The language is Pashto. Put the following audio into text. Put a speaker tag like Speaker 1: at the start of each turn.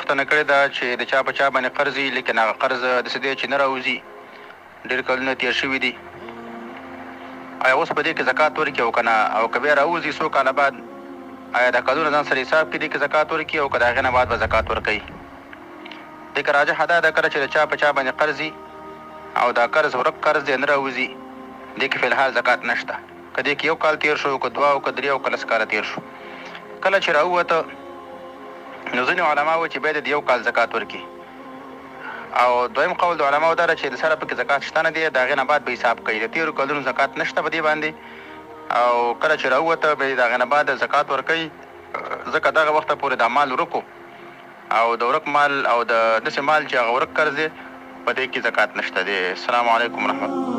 Speaker 1: پوښتنه کړې ده چې د چا په چا باندې قرض وي لیکن هغه قرض داسې دی چې نه راوځي، ډېر کلونه تېر شوي دي. آیا اوس په دې کې زکات ورکړي او که نه، او که بیا راوځي څو کاله بعد آیا دا کلونه ځان سره حساب کړي کې زکات ورکړي او که د هغې نه بعد به زکات ورکوي؟ دې کې راجحه دا ده کله چې د چا په چا باندې قرض وي او دا قرض ورک قرض دی نه راوځي، دې کې فلحال زکات نشته. که دې کې 1 کال تېر شو، که 2 او که 3 او که 10 کاله تېر شو، کله چې راووته نو ځینې علما وایي چې باید د 1 کال زکات ورکړي، او دویم قول د علماو دا ده چې د سره پکې زکات شته نه دی، د هغې نه بعد به حساب کوي. د تېرو کلونو زکات نشته په دې باندې، او کله چې راووته بیا د هغې نه بعد زکات ورکوي، ځکه دغه وخته پورې دا مال ورک او د ورک مال او د داسې مال چې هغه ورک قرض دی په دې کې زکات نشته دی. السلام علیکم ورحمت الله.